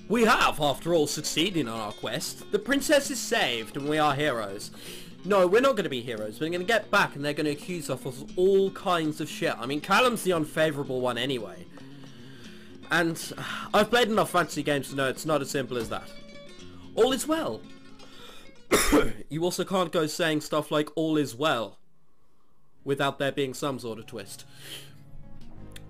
We have, after all, succeeded on our quest. The princess is saved and we are heroes. No, we're not going to be heroes. We're going to get back and they're going to accuse us of all kinds of shit. I mean, Callum's the unfavourable one anyway. And I've played enough fantasy games to know it's not as simple as that. All is well. You also can't go saying stuff like all is well without there being some sort of twist.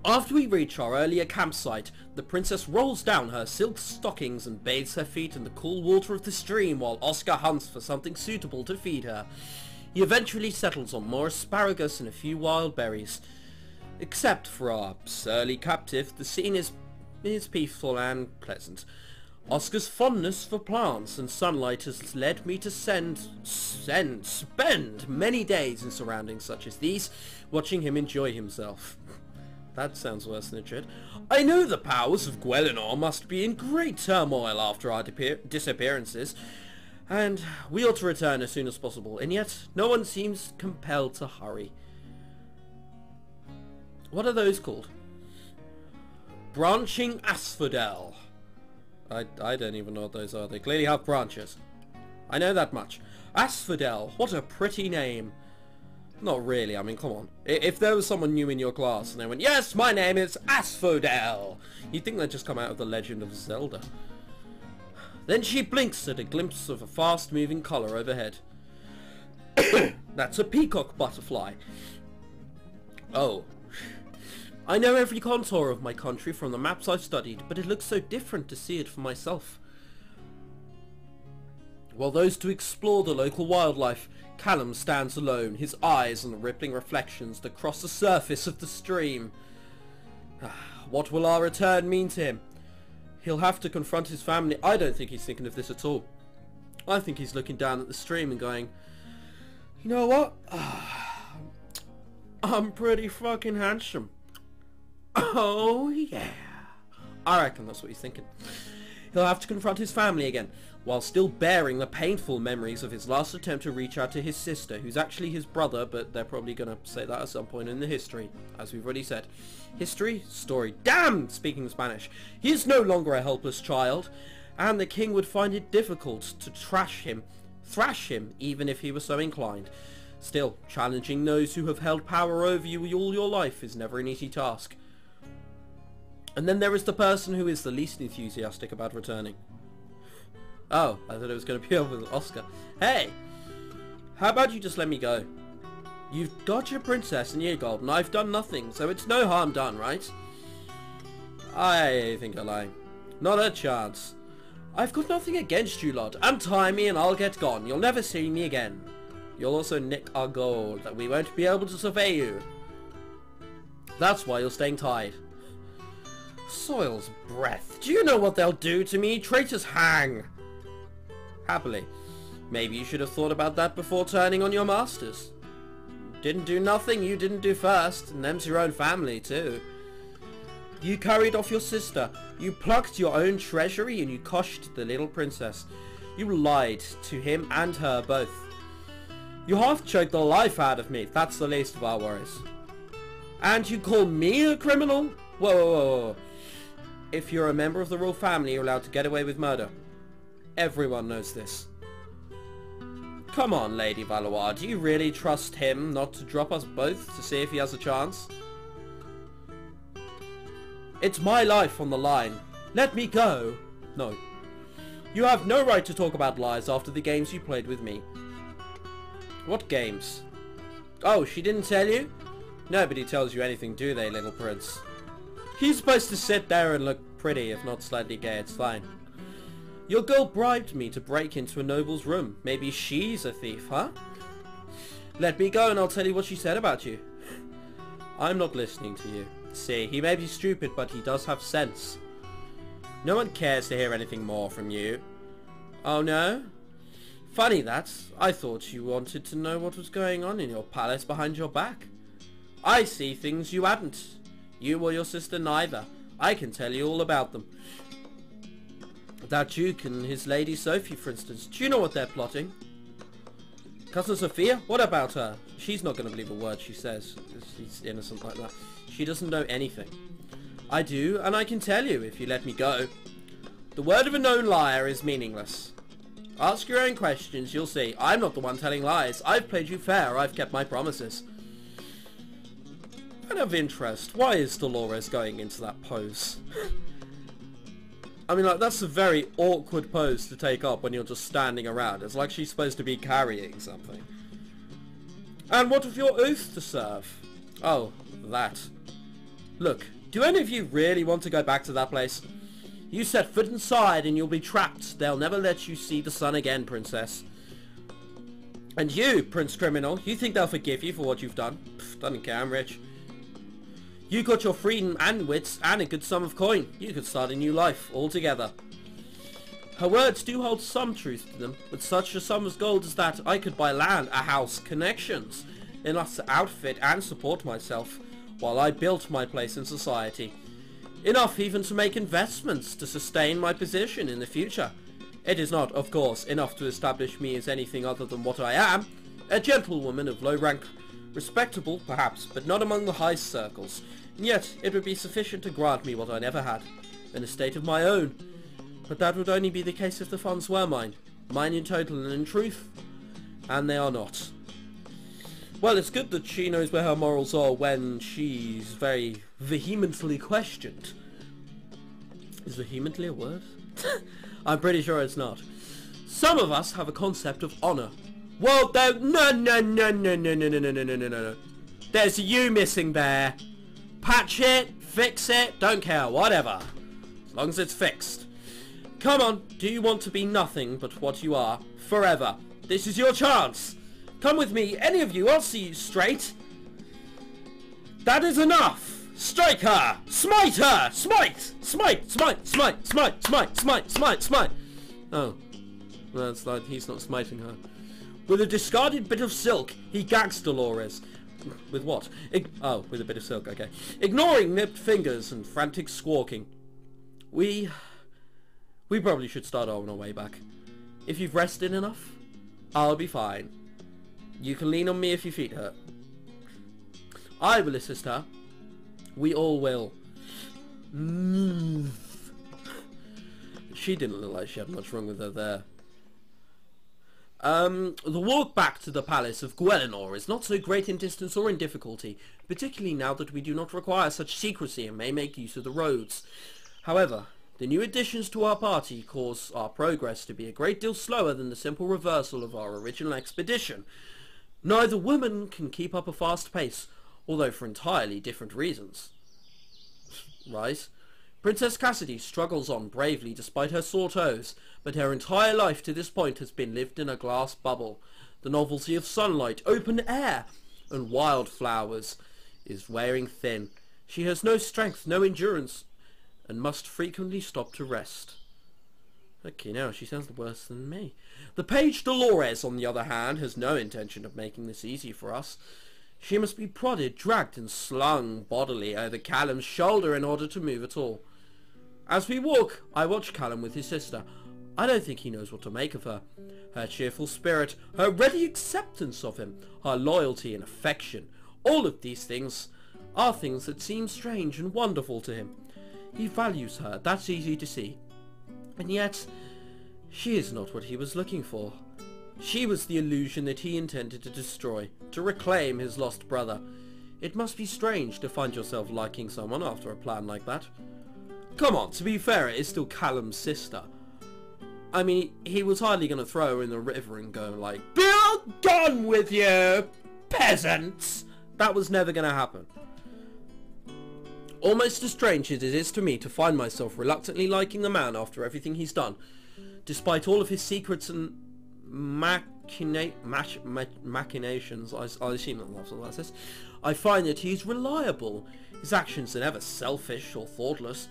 After we reach our earlier campsite, the princess rolls down her silk stockings and bathes her feet in the cool water of the stream while Oscar hunts for something suitable to feed her. He eventually settles on more asparagus and a few wild berries. Except for our surly captive, the scene is peaceful and pleasant. Oscar's fondness for plants and sunlight has led me to spend many days in surroundings such as these, watching him enjoy himself. That sounds worse than it should. I know the powers of Gwellinor must be in great turmoil after our disappearances, and we ought to return as soon as possible, and yet no one seems compelled to hurry. What are those called? Branching asphodel. I don't even know what those are. They clearly have branches. I know that much. Asphodel. What a pretty name. Not really, I mean, come on. If there was someone new in your class and they went, yes, my name is Asphodel, you'd think they'd just come out of the Legend of Zelda. Then she blinks at a glimpse of a fast-moving colour overhead. That's a peacock butterfly. Oh. I know every contour of my country from the maps I've studied, but it looks so different to see it for myself. While those two explore the local wildlife, Callum stands alone, his eyes on the rippling reflections that cross the surface of the stream. What will our return mean to him? He'll have to confront his family. I don't think he's thinking of this at all. I think he's looking down at the stream and going, you know what? I'm pretty fucking handsome. Oh yeah. I reckon that's what he's thinking. He'll have to confront his family again, while still bearing the painful memories of his last attempt to reach out to his sister, who's actually his brother, but they're probably going to say that at some point in the history, as we've already said. History? Story. Damn! Speaking Spanish. He is no longer a helpless child, and the king would find it difficult to thrash him, even if he were so inclined. Still, challenging those who have held power over you all your life is never an easy task. And then there is the person who is the least enthusiastic about returning. Oh, I thought it was going to be over with Oscar. Hey! How about you just let me go? You've got your princess and your gold, and I've done nothing, so it's no harm done, right? I think you're lying. Not a chance. I've got nothing against you lot. Untie me and I'll get gone. You'll never see me again. You'll also nick our gold, that we won't be able to survey you. That's why you're staying tied. Soil's breath. Do you know what they'll do to me? Traitors hang. Happily. Maybe you should have thought about that before turning on your masters. Didn't do nothing you didn't do first, and them's your own family too. You carried off your sister, you plucked your own treasury, and you coshed the little princess. You lied to him and her both. You half choked the life out of me, that's the least of our worries. And you call me a criminal? Whoa, whoa, whoa, whoa. If you're a member of the royal family, you're allowed to get away with murder. Everyone knows this. Come on, Lady Valois, do you really trust him not to drop us both to see if he has a chance? It's my life on the line. Let me go. No. You have no right to talk about lies after the games you played with me. What games? Oh, she didn't tell you? Nobody tells you anything, do they, little prince? He's supposed to sit there and look pretty, if not slightly gay, it's fine. Your girl bribed me to break into a noble's room. Maybe she's a thief, huh? Let me go and I'll tell you what she said about you. I'm not listening to you. See, he may be stupid, but he does have sense. No one cares to hear anything more from you. Oh no? Funny that. I thought you wanted to know what was going on in your palace behind your back. I see things you hadn't. You or your sister neither. I can tell you all about them. That Duke and his Lady Sophie, for instance. Do you know what they're plotting? Cousin Sophia? What about her? She's not going to believe a word she says. She's innocent like that. She doesn't know anything. I do, and I can tell you if you let me go. The word of a known liar is meaningless. Ask your own questions, you'll see. I'm not the one telling lies. I've played you fair, I've kept my promises. And of interest, why is Dolores going into that pose? I mean, like, that's a very awkward pose to take up when you're just standing around. It's like she's supposed to be carrying something. And what of your oath to serve? Oh, that. Look, do any of you really want to go back to that place? You set foot inside and you'll be trapped. They'll never let you see the sun again, princess. And you, prince criminal, you think they'll forgive you for what you've done? Pfft, doesn't care, I'm rich. You got your freedom and wits and a good sum of coin. You could start a new life altogether. Her words do hold some truth to them. With such a sum of gold as that, I could buy land, a house, connections, enough to outfit and support myself, while I built my place in society. Enough even to make investments to sustain my position in the future. It is not, of course, enough to establish me as anything other than what I am, a gentlewoman of low rank. Respectable, perhaps, but not among the high circles. And yet, it would be sufficient to grant me what I never had, an estate of my own. But that would only be the case if the funds were mine. Mine in total and in truth. And they are not. Well, it's good that she knows where her morals are when she's very vehemently questioned. Is vehemently a word? I'm pretty sure it's not. Some of us have a concept of honour. Well, no. There's a U missing there. Patch it, fix it, don't care, whatever. As long as it's fixed. Come on, do you want to be nothing but what you are, forever? This is your chance. Come with me, any of you, I'll see you straight. That is enough. Strike her! Smite her! Smite! Smite! Smite! Smite! Smite! Smite! Smite! Smite! Smite! Oh. That's like he's not smiting her. With a discarded bit of silk, he gags Dolores. With what? With a bit of silk, okay. Ignoring nipped fingers and frantic squawking. We probably should start on our way back. If you've rested enough, I'll be fine. You can lean on me if your feet hurt. I will assist her. We all will. She didn't look like she had much wrong with her there. The walk back to the palace of Guelinor is not so great in distance or in difficulty, particularly now that we do not require such secrecy and may make use of the roads. However, the new additions to our party cause our progress to be a great deal slower than the simple reversal of our original expedition. Neither woman can keep up a fast pace, although for entirely different reasons. Right? Princess Cassidy struggles on bravely despite her sore toes, but her entire life to this point has been lived in a glass bubble. The novelty of sunlight, open air, and wildflowers is wearing thin. She has no strength, no endurance, and must frequently stop to rest. Okay, now she sounds worse than me. The page Dolores, on the other hand, has no intention of making this easy for us. She must be prodded, dragged, and slung bodily over Callum's shoulder in order to move at all. As we walk, I watch Callum with his sister. I don't think he knows what to make of her. Her cheerful spirit, her ready acceptance of him, her loyalty and affection, all of these things are things that seem strange and wonderful to him. He values her, that's easy to see. And yet, she is not what he was looking for. She was the illusion that he intended to destroy, to reclaim his lost brother. It must be strange to find yourself liking someone after a plan like that. Come on, to be fair, it is still Callum's sister. I mean, he was hardly going to throw her in the river and go like, "Be gone with you, peasants!" That was never going to happen. Almost as strange as it is to me to find myself reluctantly liking the man after everything he's done. Despite all of his secrets and machinations, I assume that's what that says, I find that he's reliable. His actions are never selfish or thoughtless.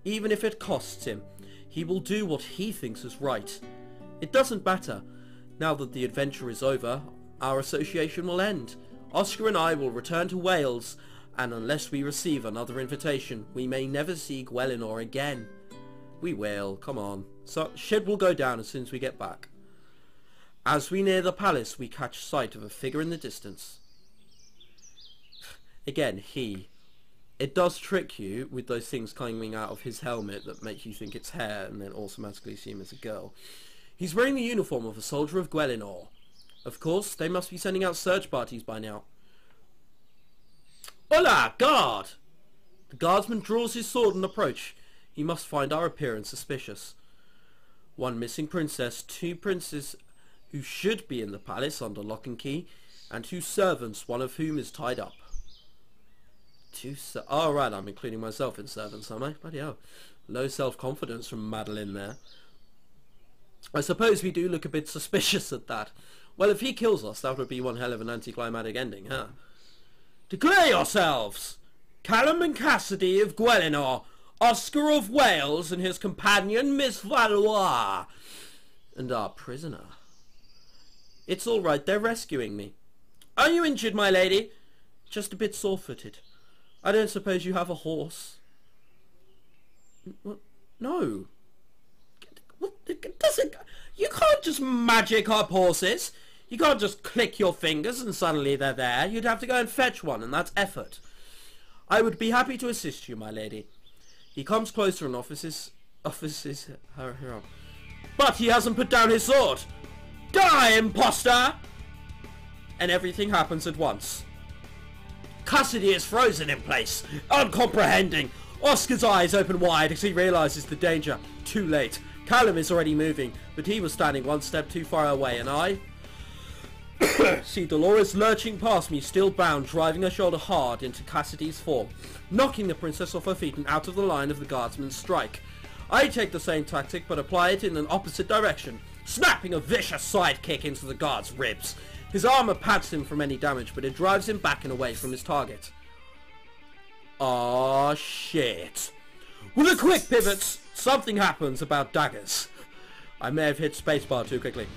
Even if it costs him, he will do what he thinks is right. It doesn't matter. Now that the adventure is over, our association will end. Oscar and I will return to Wales, and unless we receive another invitation, we may never see Guelinor again. We will, come on. So, shit will go down as soon as we get back. As we near the palace, we catch sight of a figure in the distance. Again, he. it does trick you with those things coming out of his helmet that make you think it's hair and then automatically assume it's a girl. He's wearing the uniform of a soldier of Gwelinor. Of course, they must be sending out search parties by now. Hola, guard! The guardsman draws his sword and approach. He must find our appearance suspicious. One missing princess, 2 princes who should be in the palace under lock and key, and 2 servants, one of whom is tied up. Oh right, I'm including myself in servants, am I? Bloody hell. Low self-confidence from Madeline there. I suppose we do look a bit suspicious at that. Well, if he kills us, that would be one hell of an anticlimactic ending, huh? Declare yourselves! Callum and Cassidy of Gwelinor, Oscar of Wales and his companion Miss Valois, and our prisoner. It's all right, they're rescuing me. Are you injured, my lady? Just a bit sore-footed. I don't suppose you have a horse? What? No. You can't just magic up horses. You can't just click your fingers and suddenly they're there. You'd have to go and fetch one, and that's effort. I would be happy to assist you, my lady. He comes closer and offers her arm. But he hasn't put down his sword. Die, imposter! And everything happens at once. Cassidy is frozen in place, uncomprehending. Oscar's eyes open wide as he realizes the danger. Too late. Callum is already moving, but he was standing one step too far away, and I see Dolores lurching past me, still bound, driving her shoulder hard into Cassidy's form, knocking the princess off her feet and out of the line of the guardsman's strike. I take the same tactic, but apply it in an opposite direction, snapping a vicious side kick into the guard's ribs. His armor pads him from any damage, but it drives him back and away from his target. Aw, shit. With a quick pivot, something happens about daggers. I may have hit spacebar too quickly.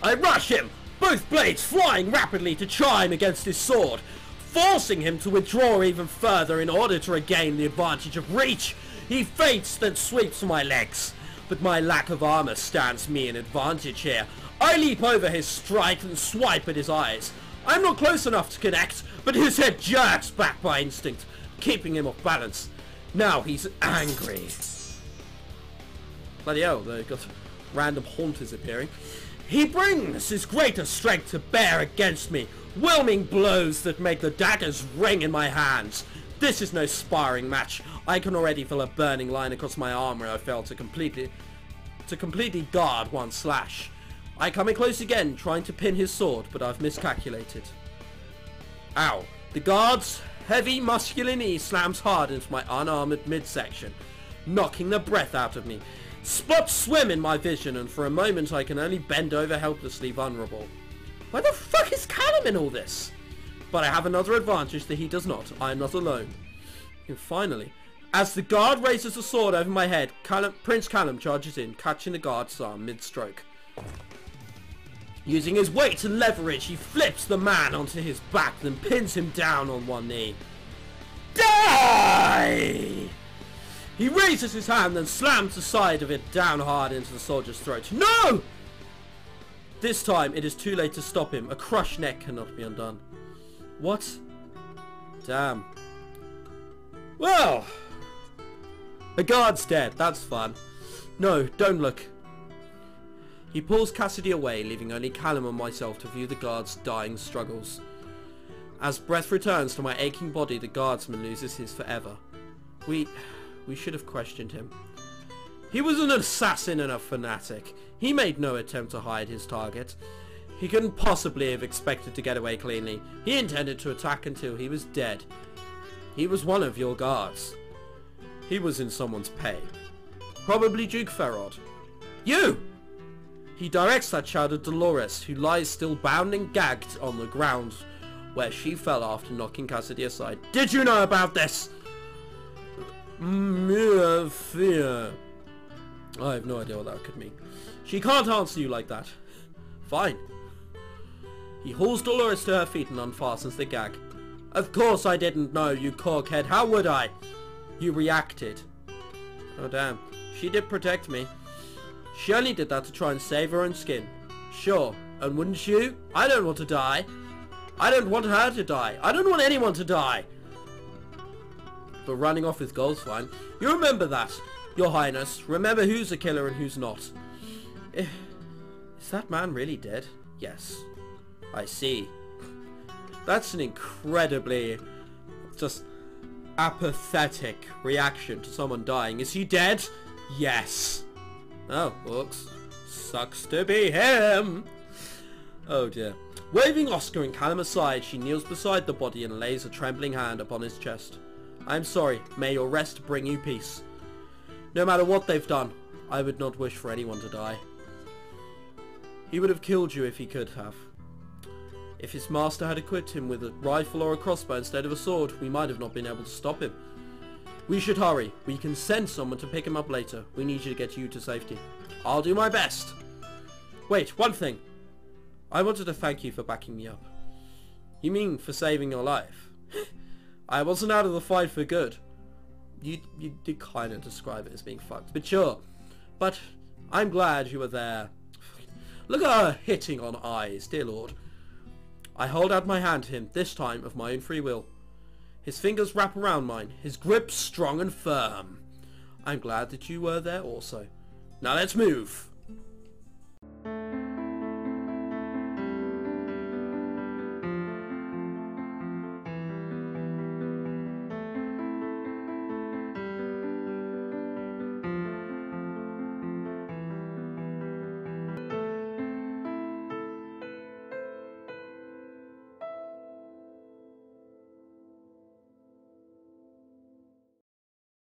I rush him, both blades flying rapidly to chime against his sword, forcing him to withdraw even further in order to regain the advantage of reach. He feints, then sweeps for my legs, but my lack of armor stands me an advantage here. I leap over his strike and swipe at his eyes. I'm not close enough to connect, but his head jerks back by instinct, keeping him off balance. Now he's angry. Bloody hell, they've got random haunters appearing. He brings his greatest strength to bear against me, whelming blows that make the daggers ring in my hands. This is no sparring match. I can already feel a burning line across my arm where I failed to completely guard one slash. I come in close again, trying to pin his sword, but I've miscalculated. Ow. The guard's heavy, muscular knee slams hard into my unarmored midsection, knocking the breath out of me. Spots swim in my vision, and for a moment I can only bend over helplessly vulnerable. Where the fuck is Callum in all this? But I have another advantage that he does not. I am not alone. And finally, as the guard raises a sword over my head, Prince Callum charges in, catching the guard's arm mid-stroke. Using his weight and leverage, he flips the man onto his back, then pins him down on one knee. Die! He raises his hand, then slams the side of it down hard into the soldier's throat. No! This time, it is too late to stop him. A crushed neck cannot be undone. What? Damn. Well, the guard's dead. That's fun. No, don't look. He pulls Cassidy away, leaving only Callum and myself to view the guard's dying struggles. As breath returns to my aching body, the guardsman loses his forever. We should have questioned him. He was an assassin and a fanatic. He made no attempt to hide his target. He couldn't possibly have expected to get away cleanly. He intended to attack until he was dead. He was one of your guards. He was in someone's pay. Probably Duke Ferrod. You! He directs that child at Dolores, who lies still bound and gagged on the ground where she fell after knocking Cassidy aside. Did you know about this? Fear. I have no idea what that could mean. She can't answer you like that. Fine. He hauls Dolores to her feet and unfastens the gag. Of course I didn't know, you corkhead. How would I? You reacted. Oh damn. She did protect me. She only did that to try and save her own skin. Sure. And wouldn't you? I don't want to die. I don't want her to die. I don't want anyone to die. but running off with gold's fine. You remember that, Your Highness. Remember who's a killer and who's not. Is that man really dead? Yes. I see. That's an incredibly just apathetic reaction to someone dying. Is he dead? Yes. Oh, looks. Sucks to be him. Oh dear. Waving Oscar and Callum aside, she kneels beside the body and lays a trembling hand upon his chest. I am sorry. May your rest bring you peace. No matter what they've done, I would not wish for anyone to die. He would have killed you if he could have. If his master had equipped him with a rifle or a crossbow instead of a sword, we might have not been able to stop him. We should hurry. We can send someone to pick him up later. We need you to get you to safety. I'll do my best. Wait, one thing. I wanted to thank you for backing me up. You mean for saving your life? I wasn't out of the fight for good. You did kind of describe it as being fucked, but sure. But I'm glad you were there. Look at her hitting on eyes, dear Lord. I hold out my hand to him, this time of my own free will. His fingers wrap around mine, his grip strong and firm. I'm glad that you were there also. Now let's move.